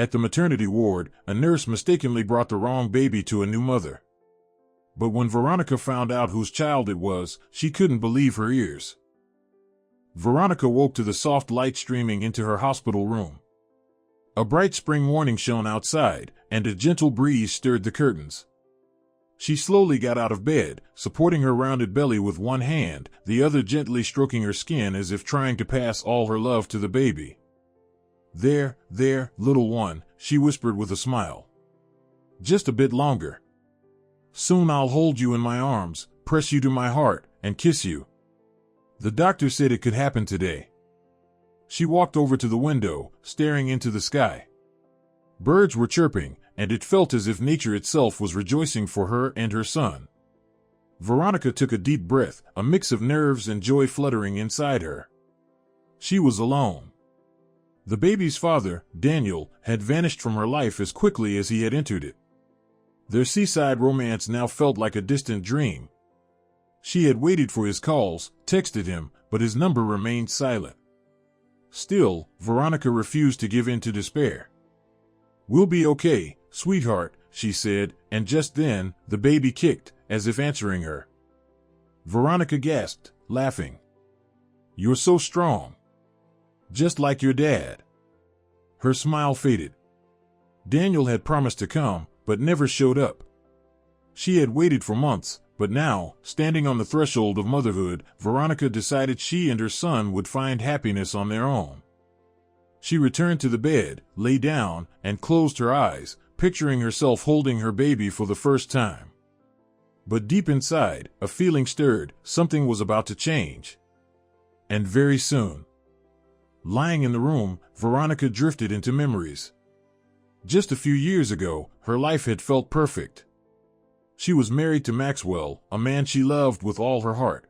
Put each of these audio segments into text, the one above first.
At the maternity ward, a nurse mistakenly brought the wrong baby to a new mother. But when Veronica found out whose child it was, she couldn't believe her ears. Veronica woke to the soft light streaming into her hospital room. A bright spring morning shone outside, and a gentle breeze stirred the curtains. She slowly got out of bed, supporting her rounded belly with one hand, the other gently stroking her skin as if trying to pass all her love to the baby. There, little one, she whispered with a smile. Just a bit longer. Soon I'll hold you in my arms, press you to my heart, and kiss you. The doctor said it could happen today. She walked over to the window, staring into the sky. Birds were chirping, and it felt as if nature itself was rejoicing for her and her son. Veronica took a deep breath, a mix of nerves and joy fluttering inside her. She was alone. The baby's father, Daniel, had vanished from her life as quickly as he had entered it. Their seaside romance now felt like a distant dream. She had waited for his calls, texted him, but his number remained silent. Still, Veronica refused to give in to despair. "We'll be okay, sweetheart," she said, and just then, the baby kicked, as if answering her. Veronica gasped, laughing. "You're so strong. Just like your dad." Her smile faded. Daniel had promised to come, but never showed up. She had waited for months, but now, standing on the threshold of motherhood, Veronica decided she and her son would find happiness on their own. She returned to the bed, lay down, and closed her eyes, picturing herself holding her baby for the first time. But deep inside, a feeling stirred, something was about to change. And very soon. Lying in the room, Veronica drifted into memories. Just a few years ago, her life had felt perfect. She was married to Maxwell, a man she loved with all her heart.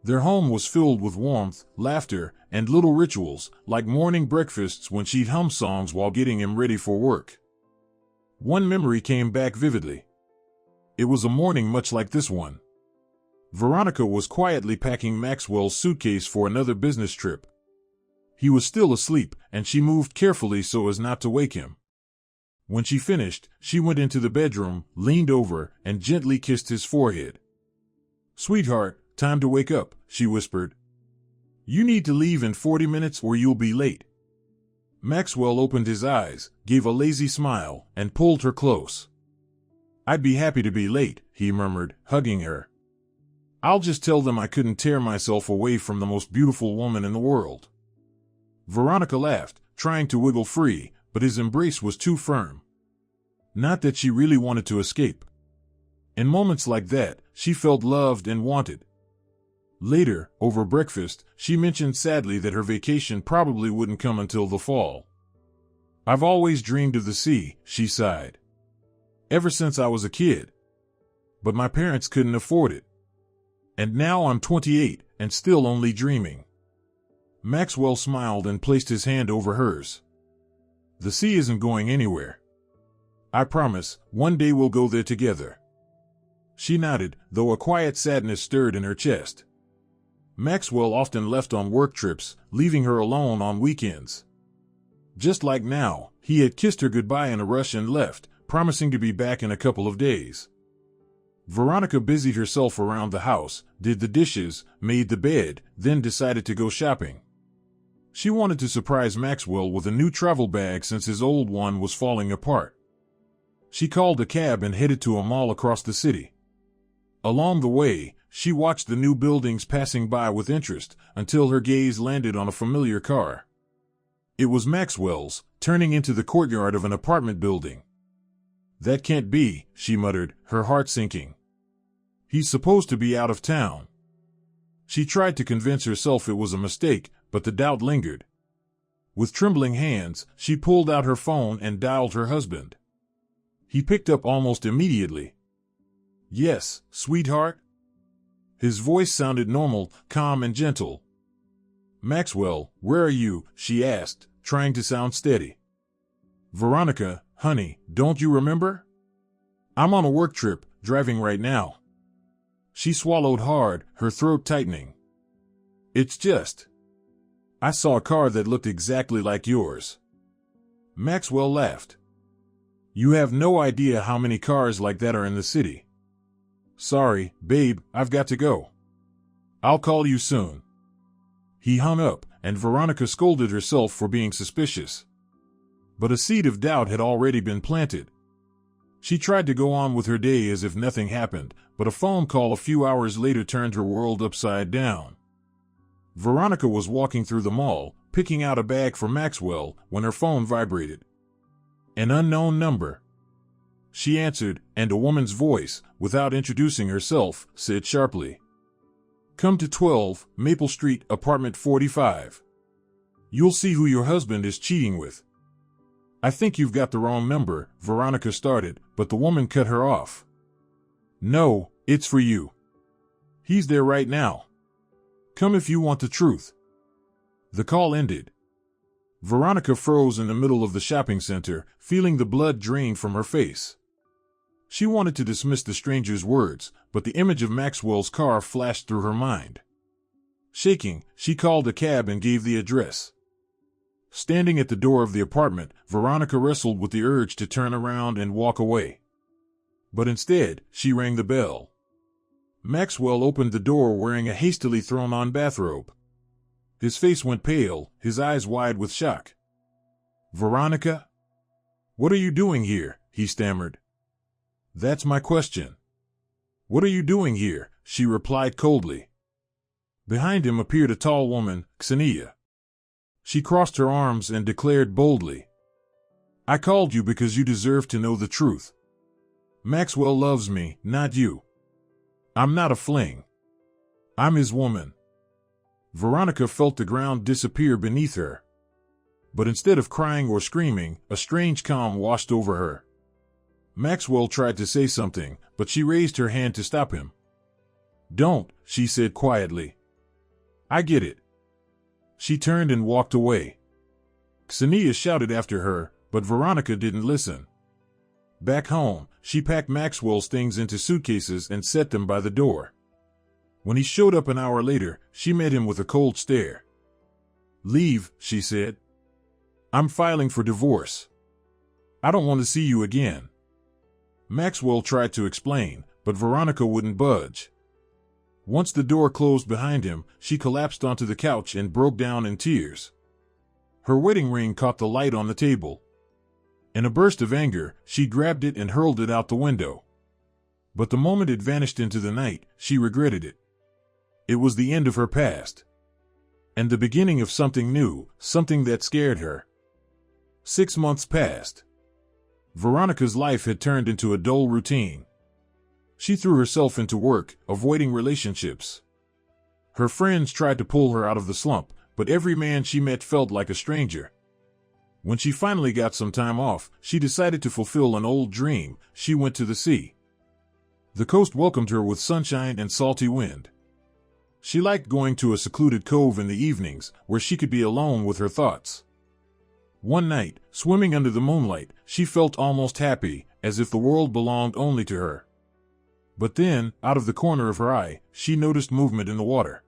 Their home was filled with warmth, laughter, and little rituals, like morning breakfasts when she'd hum songs while getting him ready for work. One memory came back vividly. It was a morning much like this one. Veronica was quietly packing Maxwell's suitcase for another business trip. He was still asleep, and she moved carefully so as not to wake him. When she finished, she went into the bedroom, leaned over, and gently kissed his forehead. "Sweetheart, time to wake up," she whispered. "You need to leave in 40 minutes or you'll be late." Maxwell opened his eyes, gave a lazy smile, and pulled her close. "I'd be happy to be late," he murmured, hugging her. "I'll just tell them I couldn't tear myself away from the most beautiful woman in the world." Veronica laughed, trying to wiggle free, but his embrace was too firm. Not that she really wanted to escape. In moments like that, she felt loved and wanted. Later, over breakfast, she mentioned sadly that her vacation probably wouldn't come until the fall. "I've always dreamed of the sea," she sighed. "Ever since I was a kid. But my parents couldn't afford it. And now I'm 28, and still only dreaming." Maxwell smiled and placed his hand over hers. "The sea isn't going anywhere. I promise, one day we'll go there together." She nodded, though a quiet sadness stirred in her chest. Maxwell often left on work trips, leaving her alone on weekends. Just like now, he had kissed her goodbye in a rush and left, promising to be back in a couple of days. Veronica busied herself around the house, did the dishes, made the bed, then decided to go shopping. She wanted to surprise Maxwell with a new travel bag since his old one was falling apart. She called a cab and headed to a mall across the city. Along the way, she watched the new buildings passing by with interest until her gaze landed on a familiar car. It was Maxwell's, turning into the courtyard of an apartment building. "That can't be," she muttered, her heart sinking. "He's supposed to be out of town." She tried to convince herself it was a mistake, but the doubt lingered. With trembling hands, she pulled out her phone and dialed her husband. He picked up almost immediately. "Yes, sweetheart?" His voice sounded normal, calm and gentle. "Maxwell, where are you?" she asked, trying to sound steady. "Veronica, honey, don't you remember? I'm on a work trip, driving right now." She swallowed hard, her throat tightening. "It's just... I saw a car that looked exactly like yours." Maxwell laughed. You have no idea how many cars like that are in the city. Sorry, babe, I've got to go. I'll call you soon. He hung up, and Veronica scolded herself for being suspicious. But a seed of doubt had already been planted. She tried to go on with her day as if nothing happened, but a phone call a few hours later turned her world upside down. Veronica was walking through the mall, picking out a bag for Maxwell, when her phone vibrated. An unknown number. She answered, and a woman's voice, without introducing herself, said sharply, "Come to 12, Maple Street, apartment 45. You'll see who your husband is cheating with." "I think you've got the wrong number," Veronica started, but the woman cut her off. "No, it's for you. He's there right now. Come if you want the truth." The call ended. Veronica froze in the middle of the shopping center, feeling the blood drain from her face. She wanted to dismiss the stranger's words, but the image of Maxwell's car flashed through her mind. Shaking, she called a cab and gave the address. Standing at the door of the apartment, Veronica wrestled with the urge to turn around and walk away. But instead, she rang the bell. Maxwell opened the door wearing a hastily thrown-on bathrobe. His face went pale, his eyes wide with shock. "Veronica? What are you doing here?" he stammered. "That's my question." "What are you doing here?" she replied coldly. Behind him appeared a tall woman, Xenia. She crossed her arms and declared boldly, "I called you because you deserve to know the truth. Maxwell loves me, not you. I'm not a fling. I'm his woman." Veronica felt the ground disappear beneath her. But instead of crying or screaming, a strange calm washed over her. Maxwell tried to say something, but she raised her hand to stop him. "Don't," she said quietly. "I get it." She turned and walked away. Xenia shouted after her, but Veronica didn't listen. Back home, she packed Maxwell's things into suitcases and set them by the door. When he showed up an hour later, she met him with a cold stare. "Leave," she said. "I'm filing for divorce. I don't want to see you again." Maxwell tried to explain, but Veronica wouldn't budge. Once the door closed behind him, she collapsed onto the couch and broke down in tears. Her wedding ring caught the light on the table. In a burst of anger, she grabbed it and hurled it out the window. But the moment it vanished into the night, she regretted it. It was the end of her past. And the beginning of something new, something that scared her. 6 months passed. Veronica's life had turned into a dull routine. She threw herself into work, avoiding relationships. Her friends tried to pull her out of the slump, but every man she met felt like a stranger. When she finally got some time off, she decided to fulfill an old dream. She went to the sea. The coast welcomed her with sunshine and salty wind. She liked going to a secluded cove in the evenings, where she could be alone with her thoughts. One night, swimming under the moonlight, she felt almost happy, as if the world belonged only to her. But then, out of the corner of her eye, she noticed movement in the water.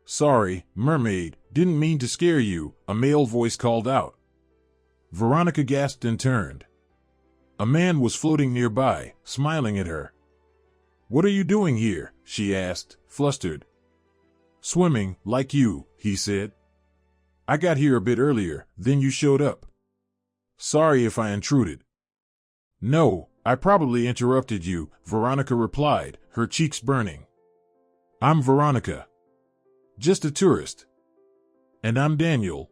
"Sorry, mermaid, didn't mean to scare you," a male voice called out. Veronica gasped and turned. A man was floating nearby, smiling at her. "What are you doing here?" she asked, flustered. "Swimming, like you," he said. "I got here a bit earlier, then you showed up. Sorry if I intruded." "No, I probably interrupted you," Veronica replied, her cheeks burning. "I'm Veronica. Just a tourist. And I'm Daniel.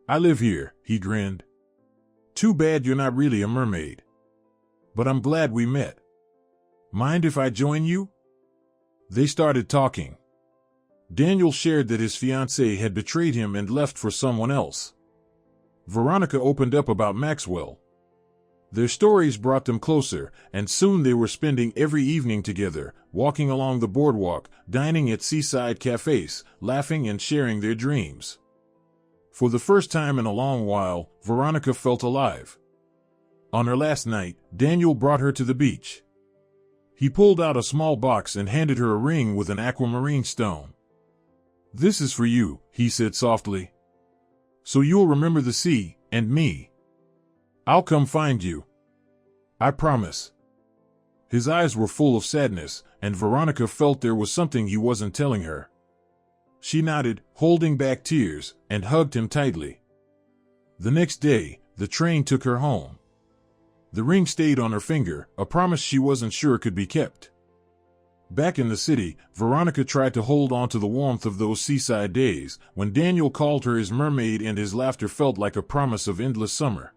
I live here," he grinned. "Too bad you're not really a mermaid. But I'm glad we met. Mind if I join you?" They started talking. Daniel shared that his fiancée had betrayed him and left for someone else. Veronica opened up about Maxwell. Their stories brought them closer, and soon they were spending every evening together, walking along the boardwalk, dining at seaside cafes, laughing and sharing their dreams. For the first time in a long while, Veronica felt alive. On her last night, Daniel brought her to the beach. He pulled out a small box and handed her a ring with an aquamarine stone. "This is for you," he said softly. "So you'll remember the sea, and me." I'll come find you. I promise. His eyes were full of sadness, and Veronica felt there was something he wasn't telling her. She nodded, holding back tears, and hugged him tightly. The next day, the train took her home. The ring stayed on her finger, a promise she wasn't sure could be kept. Back in the city, Veronica tried to hold on to the warmth of those seaside days, when Daniel called her his mermaid and his laughter felt like a promise of endless summer.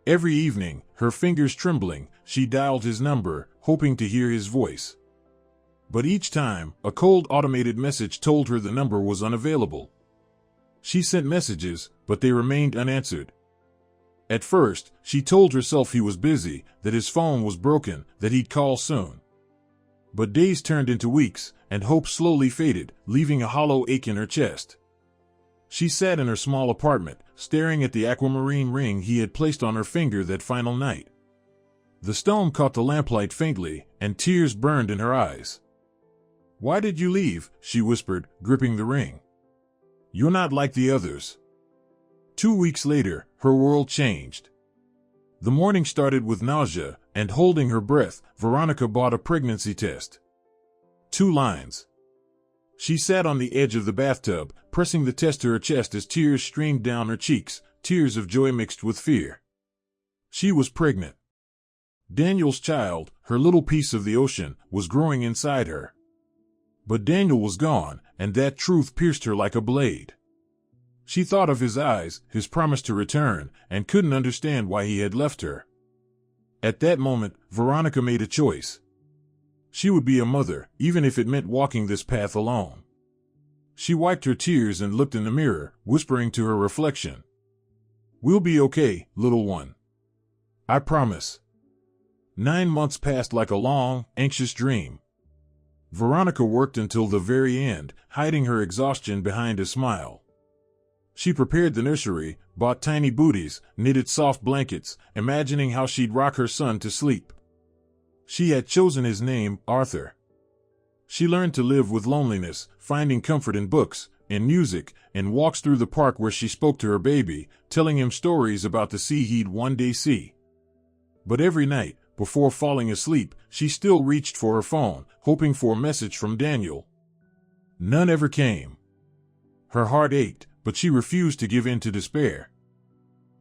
Every evening, her fingers trembling, she dialed his number, hoping to hear his voice. But each time, a cold automated message told her the number was unavailable. She sent messages, but they remained unanswered. At first, she told herself he was busy, that his phone was broken, that he'd call soon. But days turned into weeks, and hope slowly faded, leaving a hollow ache in her chest. She sat in her small apartment, staring at the aquamarine ring he had placed on her finger that final night. The stone caught the lamplight faintly, and tears burned in her eyes. "Why did you leave?" she whispered, gripping the ring. "You're not like the others." 2 weeks later, her world changed. The morning started with nausea, and holding her breath, Veronica bought a pregnancy test. 2 lines. She sat on the edge of the bathtub, pressing the test to her chest as tears streamed down her cheeks, tears of joy mixed with fear. She was pregnant. Daniel's child, her little piece of the ocean, was growing inside her. But Daniel was gone, and that truth pierced her like a blade. She thought of his eyes, his promise to return, and couldn't understand why he had left her. At that moment, Veronica made a choice. She would be a mother, even if it meant walking this path alone. She wiped her tears and looked in the mirror, whispering to her reflection, "We'll be okay, little one. I promise." 9 months passed like a long, anxious dream. Veronica worked until the very end, hiding her exhaustion behind a smile. She prepared the nursery, bought tiny booties, knitted soft blankets, imagining how she'd rock her son to sleep. She had chosen his name, Arthur. She learned to live with loneliness, finding comfort in books, in music, in walks through the park where she spoke to her baby, telling him stories about the sea he'd one day see. But every night, before falling asleep, she still reached for her phone, hoping for a message from Daniel. None ever came. Her heart ached, but she refused to give in to despair.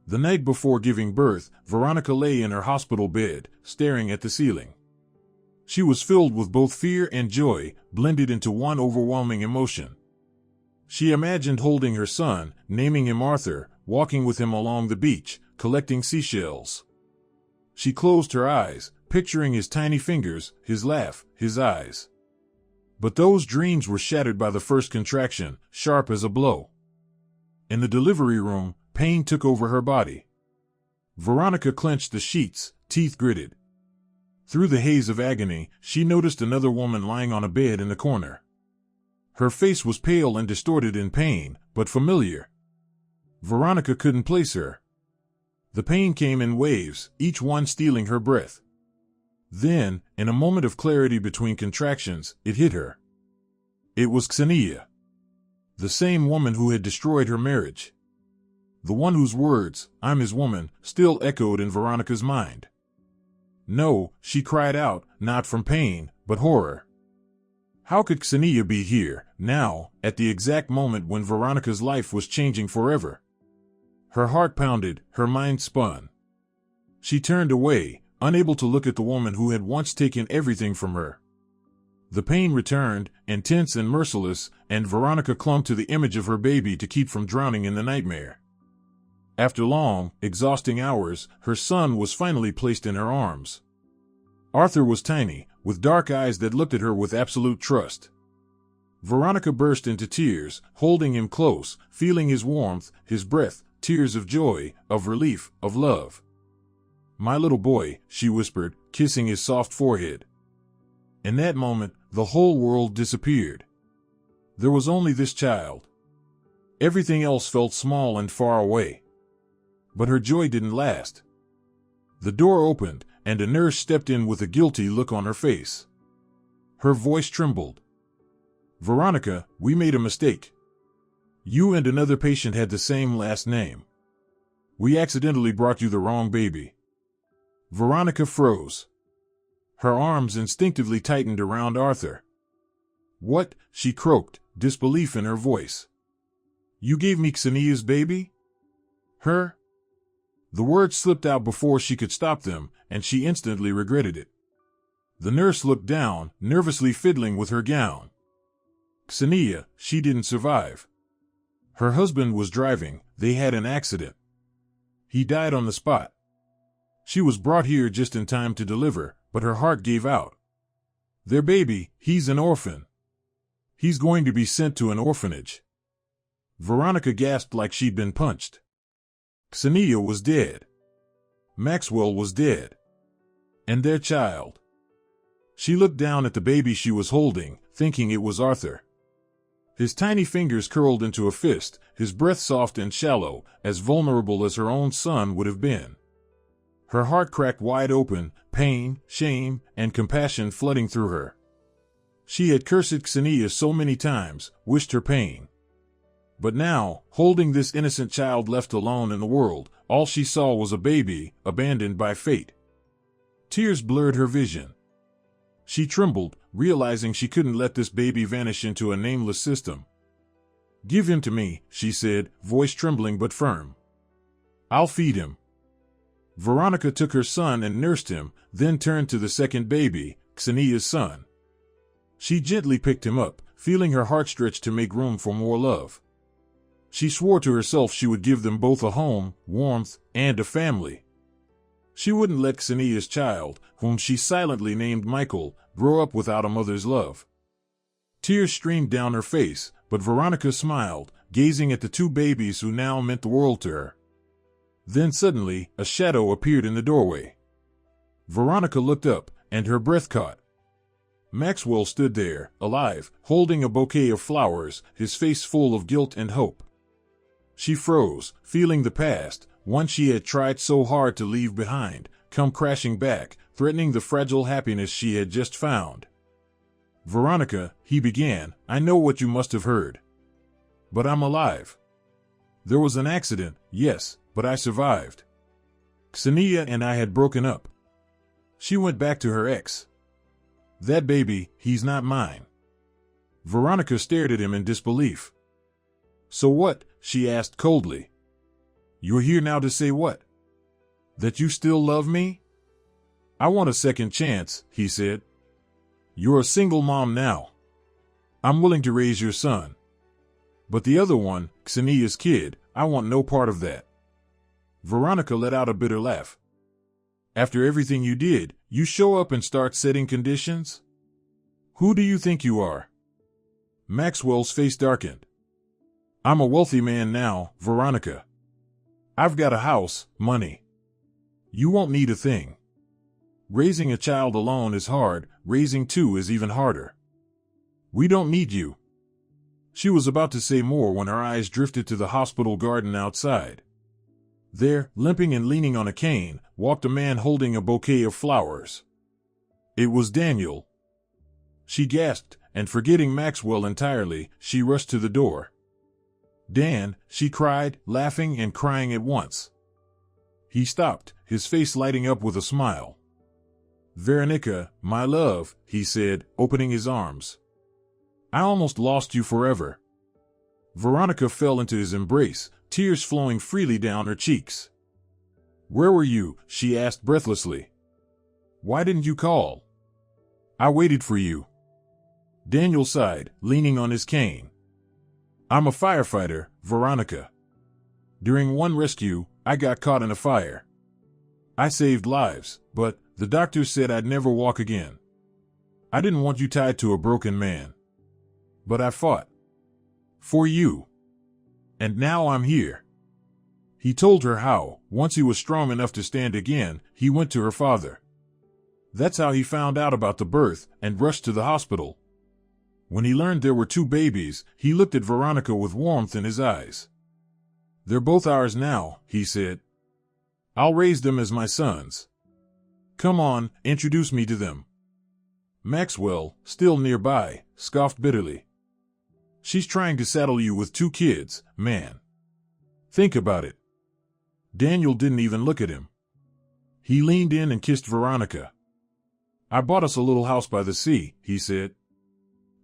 The night before giving birth, Veronica lay in her hospital bed, staring at the ceiling. She was filled with both fear and joy, blended into one overwhelming emotion. She imagined holding her son, naming him Arthur, walking with him along the beach, collecting seashells. She closed her eyes, picturing his tiny fingers, his laugh, his eyes. But those dreams were shattered by the first contraction, sharp as a blow. In the delivery room, pain took over her body. Veronica clenched the sheets, teeth gritted. Through the haze of agony, she noticed another woman lying on a bed in the corner. Her face was pale and distorted in pain, but familiar. Veronica couldn't place her. The pain came in waves, each one stealing her breath. Then, in a moment of clarity between contractions, it hit her. It was Xenia. The same woman who had destroyed her marriage. The one whose words, "I'm his woman," still echoed in Veronica's mind. "No," she cried out, not from pain, but horror. How could Xenia be here, now, at the exact moment when Veronica's life was changing forever? Her heart pounded, her mind spun. She turned away, unable to look at the woman who had once taken everything from her. The pain returned, intense and merciless, and Veronica clung to the image of her baby to keep from drowning in the nightmare. After long, exhausting hours, her son was finally placed in her arms. Arthur was tiny, with dark eyes that looked at her with absolute trust. Veronica burst into tears, holding him close, feeling his warmth, his breath, tears of joy, of relief, of love. "My little boy," she whispered, kissing his soft forehead. In that moment, the whole world disappeared. There was only this child. Everything else felt small and far away. But her joy didn't last. The door opened, and a nurse stepped in with a guilty look on her face. Her voice trembled. "Veronica, we made a mistake. You and another patient had the same last name. We accidentally brought you the wrong baby. Veronica froze. Her arms instinctively tightened around Arthur. What? She croaked, disbelief in her voice. You gave me Xenia's baby? Her? The words slipped out before she could stop them, and she instantly regretted it. The nurse looked down, nervously fiddling with her gown. Xenia, she didn't survive. Her husband was driving, they had an accident. He died on the spot. She was brought here just in time to deliver, but her heart gave out. Their baby, he's an orphan. He's going to be sent to an orphanage. Veronica gasped like she'd been punched. Xenia was dead. Maxwell was dead. And their child. She looked down at the baby she was holding, thinking it was Arthur. His tiny fingers curled into a fist, his breath soft and shallow, as vulnerable as her own son would have been. Her heart cracked wide open, pain, shame, and compassion flooding through her. She had cursed Xenia so many times, wished her pain. But now, holding this innocent child left alone in the world, all she saw was a baby, abandoned by fate. Tears blurred her vision. She trembled, realizing she couldn't let this baby vanish into a nameless system. Give him to me, she said, voice trembling but firm. I'll feed him. Veronica took her son and nursed him, then turned to the second baby, Xenia's son. She gently picked him up, feeling her heart stretch to make room for more love. She swore to herself she would give them both a home, warmth, and a family. She wouldn't let Xenia's child, whom she silently named Michael, grow up without a mother's love. Tears streamed down her face, but Veronica smiled, gazing at the two babies who now meant the world to her. Then suddenly, a shadow appeared in the doorway. Veronica looked up, and her breath caught. Maxwell stood there, alive, holding a bouquet of flowers, his face full of guilt and hope. She froze, feeling the past, one she had tried so hard to leave behind, come crashing back, threatening the fragile happiness she had just found. Veronica, he began, I know what you must have heard. But I'm alive. There was an accident, yes, but I survived. Xenia and I had broken up. She went back to her ex. That baby, he's not mine. Veronica stared at him in disbelief. So what? She asked coldly. You're here now to say what? That you still love me? I want a second chance, he said. You're a single mom now. I'm willing to raise your son. But the other one, Xenia's kid, I want no part of that. Veronica let out a bitter laugh. After everything you did, you show up and start setting conditions? Who do you think you are? Maxwell's face darkened. I'm a wealthy man now, Veronica. I've got a house, money. You won't need a thing. Raising a child alone is hard, raising two is even harder. We don't need you. She was about to say more when her eyes drifted to the hospital garden outside. There, limping and leaning on a cane, walked a man holding a bouquet of flowers. It was Daniel. She gasped, and forgetting Maxwell entirely, she rushed to the door. Dan, she cried, laughing and crying at once. He stopped, his face lighting up with a smile. Veronica, my love, he said, opening his arms. I almost lost you forever. Veronica fell into his embrace, tears flowing freely down her cheeks. Where were you? She asked breathlessly. Why didn't you call? I waited for you. Daniel sighed, leaning on his cane. I'm a firefighter, Veronica. During one rescue, I got caught in a fire. I saved lives, but the doctors said I'd never walk again. I didn't want you tied to a broken man. But I fought. For you. And now I'm here. He told her how, once he was strong enough to stand again, he went to her father. That's how he found out about the birth and rushed to the hospital. When he learned there were two babies, he looked at Veronica with warmth in his eyes. They're both ours now, he said. I'll raise them as my sons. Come on, introduce me to them. Maxwell, still nearby, scoffed bitterly. She's trying to saddle you with two kids, man. Think about it. Daniel didn't even look at him. He leaned in and kissed Veronica. "I bought us a little house by the sea," he said.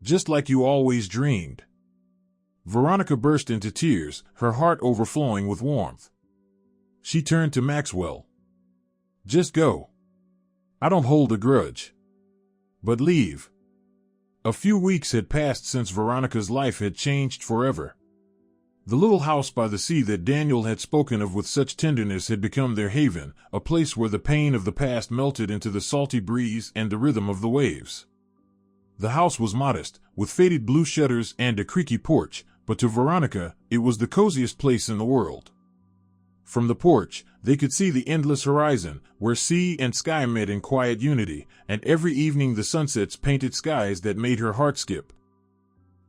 "Just like you always dreamed." Veronica burst into tears, her heart overflowing with warmth. She turned to Maxwell. "Just go. I don't hold a grudge. But leave." A few weeks had passed since Veronica's life had changed forever. The little house by the sea that Daniel had spoken of with such tenderness had become their haven, a place where the pain of the past melted into the salty breeze and the rhythm of the waves. The house was modest, with faded blue shutters and a creaky porch, but to Veronica, it was the coziest place in the world. From the porch, they could see the endless horizon, where sea and sky met in quiet unity, and every evening the sunsets painted skies that made her heart skip.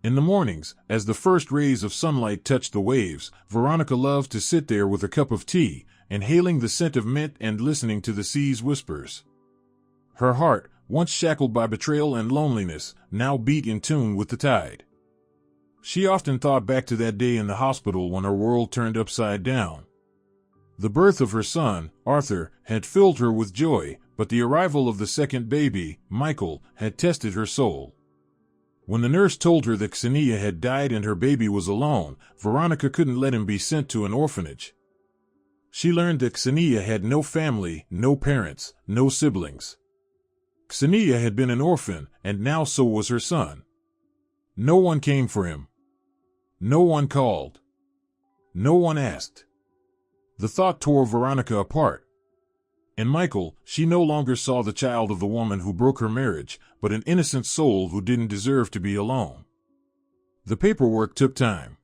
In the mornings, as the first rays of sunlight touched the waves, Veronica loved to sit there with a cup of tea, inhaling the scent of mint and listening to the sea's whispers. Her heart, once shackled by betrayal and loneliness, now beat in tune with the tide. She often thought back to that day in the hospital when her world turned upside down. The birth of her son, Arthur, had filled her with joy, but the arrival of the second baby, Michael, had tested her soul. When the nurse told her that Xenia had died and her baby was alone, Veronica couldn't let him be sent to an orphanage. She learned that Xenia had no family, no parents, no siblings. Xenia had been an orphan, and now so was her son. No one came for him. No one called. No one asked. The thought tore Veronica apart. In Michael, she no longer saw the child of the woman who broke her marriage, but an innocent soul who didn't deserve to be alone. The paperwork took time.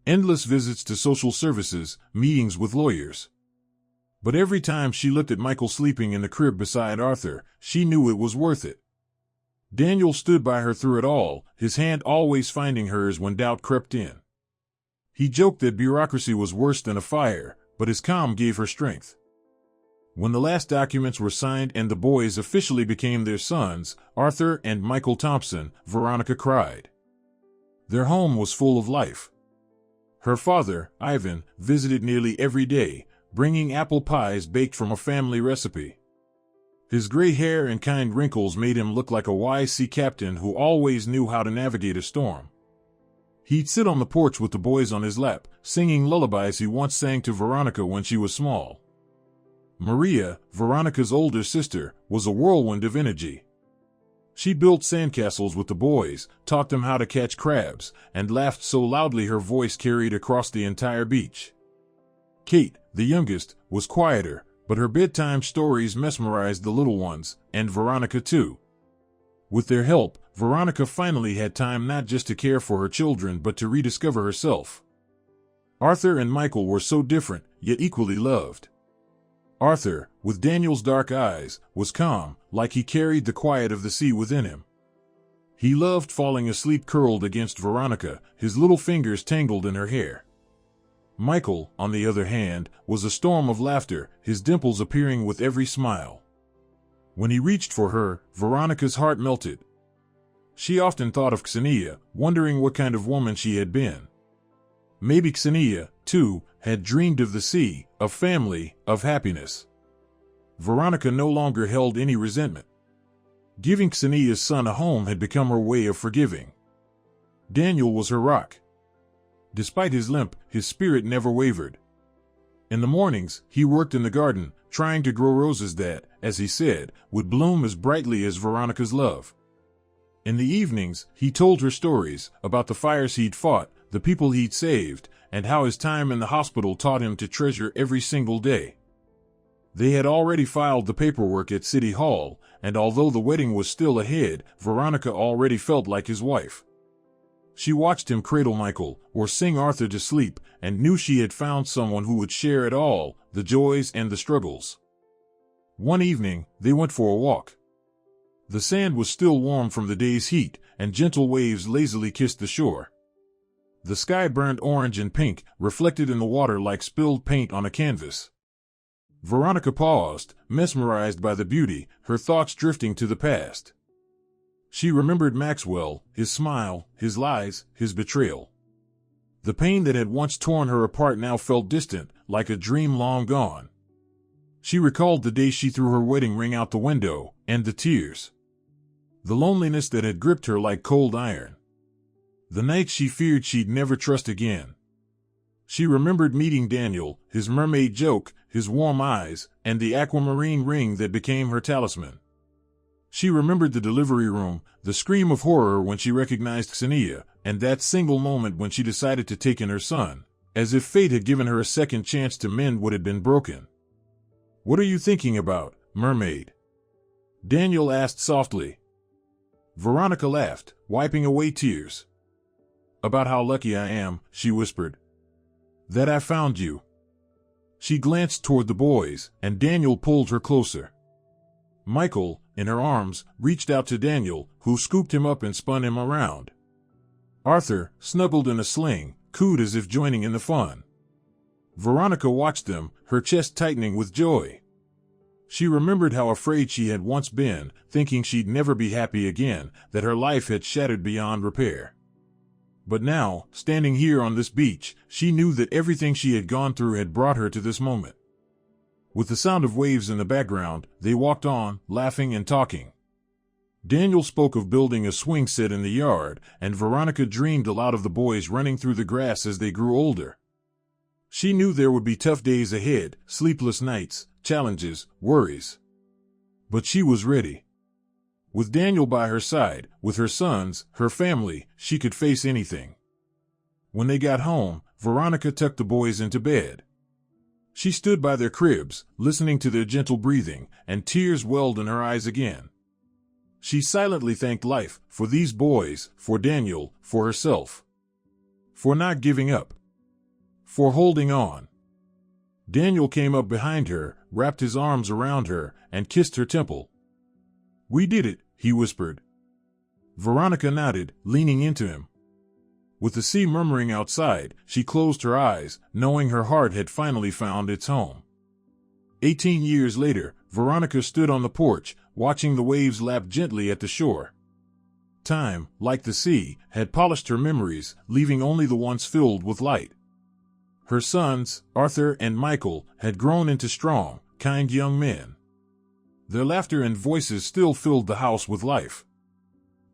Endless visits to social services, meetings with lawyers. But every time she looked at Michael sleeping in the crib beside Arthur, she knew it was worth it. Daniel stood by her through it all, his hand always finding hers when doubt crept in. He joked that bureaucracy was worse than a fire, but his calm gave her strength. When the last documents were signed and the boys officially became their sons, Arthur and Michael Thompson, Veronica cried. Their home was full of life. Her father, Ivan, visited nearly every day, bringing apple pies baked from a family recipe. His gray hair and kind wrinkles made him look like a wise sea captain who always knew how to navigate a storm. He'd sit on the porch with the boys on his lap, singing lullabies he once sang to Veronica when she was small. Maria, Veronica's older sister, was a whirlwind of energy. She built sandcastles with the boys, taught them how to catch crabs, and laughed so loudly her voice carried across the entire beach. Kate, the youngest, was quieter, but her bedtime stories mesmerized the little ones, and Veronica too. With their help, Veronica finally had time not just to care for her children but to rediscover herself. Arthur and Michael were so different, yet equally loved. Arthur, with Daniel's dark eyes, was calm, like he carried the quiet of the sea within him. He loved falling asleep curled against Veronica, his little fingers tangled in her hair. Michael, on the other hand, was a storm of laughter, his dimples appearing with every smile. When he reached for her, Veronica's heart melted. She often thought of Xenia, wondering what kind of woman she had been. Maybe Xenia, too, had dreamed of the sea, of family, of happiness. Veronica no longer held any resentment. Giving Xenia's son a home had become her way of forgiving. Daniel was her rock. Despite his limp, his spirit never wavered. In the mornings, he worked in the garden, trying to grow roses that, as he said, would bloom as brightly as Veronica's love. In the evenings, he told her stories about the fires he'd fought, the people he'd saved, and how his time in the hospital taught him to treasure every single day. They had already filed the paperwork at City Hall, and although the wedding was still ahead, Veronica already felt like his wife. She watched him cradle Michael, or sing Arthur to sleep, and knew she had found someone who would share it all, the joys and the struggles. One evening, they went for a walk. The sand was still warm from the day's heat, and gentle waves lazily kissed the shore. The sky burned orange and pink, reflected in the water like spilled paint on a canvas. Veronica paused, mesmerized by the beauty, her thoughts drifting to the past. She remembered Maxwell, his smile, his lies, his betrayal. The pain that had once torn her apart now felt distant, like a dream long gone. She recalled the day she threw her wedding ring out the window, and the tears. The loneliness that had gripped her like cold iron. The night she feared she'd never trust again. She remembered meeting Daniel, his mermaid joke, his warm eyes, and the aquamarine ring that became her talisman. She remembered the delivery room, the scream of horror when she recognized Xenia, and that single moment when she decided to take in her son, as if fate had given her a second chance to mend what had been broken. "What are you thinking about, mermaid?" Daniel asked softly. Veronica laughed, wiping away tears. "About how lucky I am," she whispered. "That I found you." She glanced toward the boys, and Daniel pulled her closer. Michael, in her arms, reached out to Daniel, who scooped him up and spun him around. Arthur, snuggled in a sling, cooed as if joining in the fun. Veronica watched them, her chest tightening with joy. She remembered how afraid she had once been, thinking she'd never be happy again, that her life had shattered beyond repair. But now, standing here on this beach, she knew that everything she had gone through had brought her to this moment. With the sound of waves in the background, they walked on, laughing and talking. Daniel spoke of building a swing set in the yard, and Veronica dreamed aloud of the boys running through the grass as they grew older. She knew there would be tough days ahead, sleepless nights, challenges, worries. But she was ready. With Daniel by her side, with her sons, her family, she could face anything. When they got home, Veronica tucked the boys into bed. She stood by their cribs, listening to their gentle breathing, and tears welled in her eyes again. She silently thanked life, for these boys, for Daniel, for herself. For not giving up. For holding on. Daniel came up behind her, wrapped his arms around her, and kissed her temple. "We did it," he whispered. Veronica nodded, leaning into him. With the sea murmuring outside, she closed her eyes, knowing her heart had finally found its home. 18 years later, Veronica stood on the porch, watching the waves lap gently at the shore. Time, like the sea, had polished her memories, leaving only the ones filled with light. Her sons, Arthur and Michael, had grown into strong, kind young men. Their laughter and voices still filled the house with life.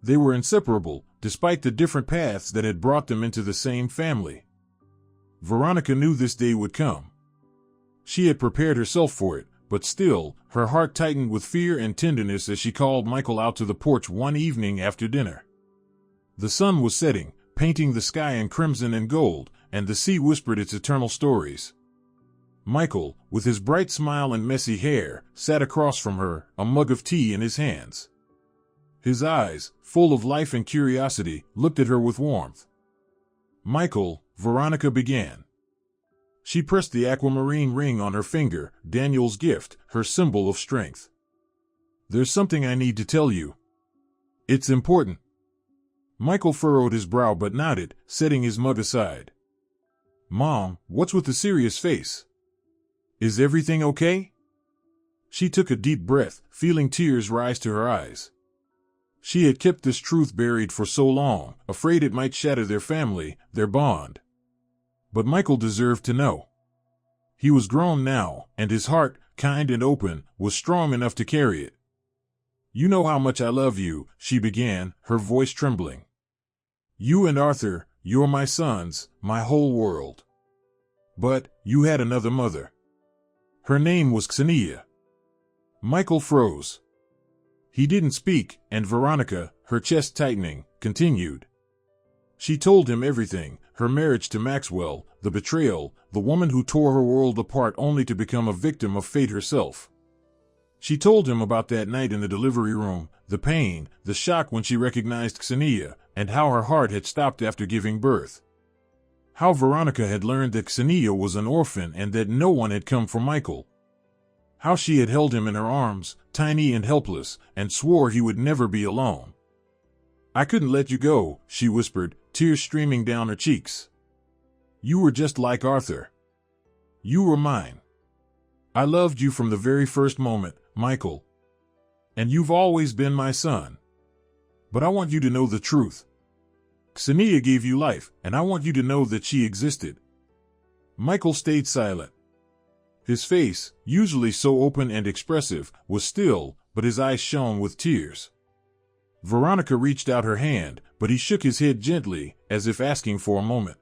They were inseparable, despite the different paths that had brought them into the same family. Veronica knew this day would come. She had prepared herself for it, but still, her heart tightened with fear and tenderness as she called Michael out to the porch one evening after dinner. The sun was setting, painting the sky in crimson and gold, and the sea whispered its eternal stories. Michael, with his bright smile and messy hair, sat across from her, a mug of tea in his hands. His eyes, full of life and curiosity, looked at her with warmth. "Michael," Veronica began. She pressed the aquamarine ring on her finger, Daniel's gift, her symbol of strength. "There's something I need to tell you. It's important." Michael furrowed his brow but nodded, setting his mug aside. "Mom, what's with the serious face? Is everything okay?" She took a deep breath, feeling tears rise to her eyes. She had kept this truth buried for so long, afraid it might shatter their family, their bond. But Michael deserved to know. He was grown now, and his heart, kind and open, was strong enough to carry it. "You know how much I love you," she began, her voice trembling. "You and Arthur, you're my sons, my whole world. But, you had another mother. Her name was Xenia." Michael froze. He didn't speak, and Veronica, her chest tightening, continued. She told him everything, her marriage to Maxwell, the betrayal, the woman who tore her world apart only to become a victim of fate herself. She told him about that night in the delivery room, the pain, the shock when she recognized Xenia, and how her heart had stopped after giving birth. How Veronica had learned that Xenia was an orphan and that no one had come for Michael. How she had held him in her arms, tiny and helpless, and swore he would never be alone. "I couldn't let you go," she whispered, tears streaming down her cheeks. "You were just like Arthur. You were mine. I loved you from the very first moment, Michael. And you've always been my son. But I want you to know the truth. Xenia gave you life, and I want you to know that she existed." Michael stayed silent. His face, usually so open and expressive, was still, but his eyes shone with tears. Veronica reached out her hand, but he shook his head gently, as if asking for a moment.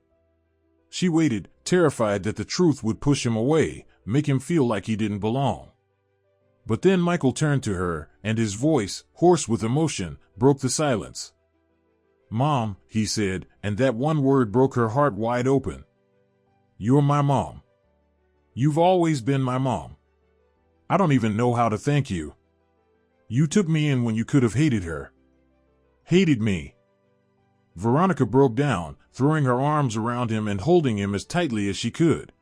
She waited, terrified that the truth would push him away, make him feel like he didn't belong. But then Michael turned to her, and his voice, hoarse with emotion, broke the silence. "Mom," he said, and that one word broke her heart wide open. "You're my mom. You've always been my mom. I don't even know how to thank you. You took me in when you could have hated her. Hated me." Veronica broke down, throwing her arms around him and holding him as tightly as she could.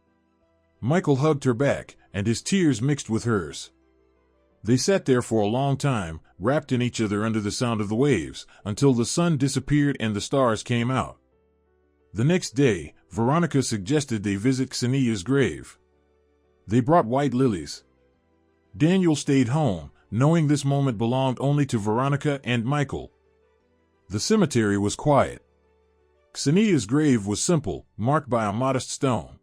Michael hugged her back, and his tears mixed with hers. They sat there for a long time, wrapped in each other under the sound of the waves, until the sun disappeared and the stars came out. The next day, Veronica suggested they visit Ksenia's grave. They brought white lilies. Daniel stayed home, knowing this moment belonged only to Veronica and Michael. The cemetery was quiet. Ksenia's grave was simple, marked by a modest stone.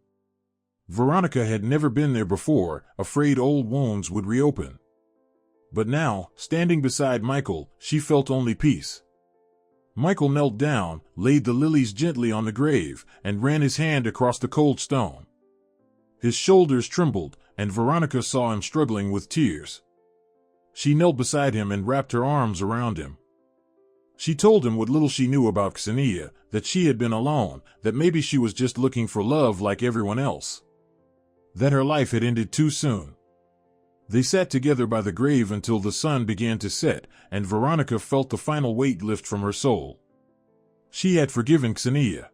Veronica had never been there before, afraid old wounds would reopen. But now, standing beside Michael, she felt only peace. Michael knelt down, laid the lilies gently on the grave, and ran his hand across the cold stone. His shoulders trembled, and Veronica saw him struggling with tears. She knelt beside him and wrapped her arms around him. She told him what little she knew about Ksenia, that she had been alone, that maybe she was just looking for love like everyone else. That her life had ended too soon. They sat together by the grave until the sun began to set, and Veronica felt the final weight lift from her soul. She had forgiven Ksenia.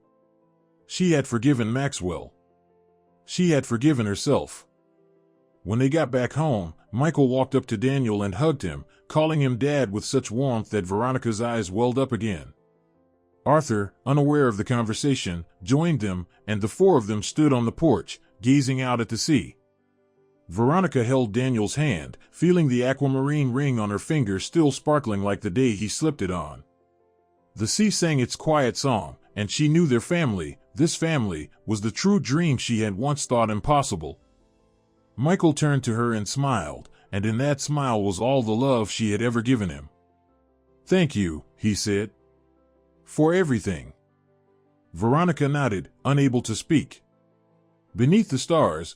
She had forgiven Maxwell. She had forgiven herself. When they got back home, Michael walked up to Daniel and hugged him, calling him Dad with such warmth that Veronica's eyes welled up again. Arthur, unaware of the conversation, joined them, and the four of them stood on the porch, gazing out at the sea. Veronica held Daniel's hand, feeling the aquamarine ring on her finger still sparkling like the day he slipped it on. The sea sang its quiet song, and she knew their family, this family, was the true dream she had once thought impossible. Michael turned to her and smiled, and in that smile was all the love she had ever given him. "Thank you," he said. "For everything." Veronica nodded, unable to speak. Beneath the stars,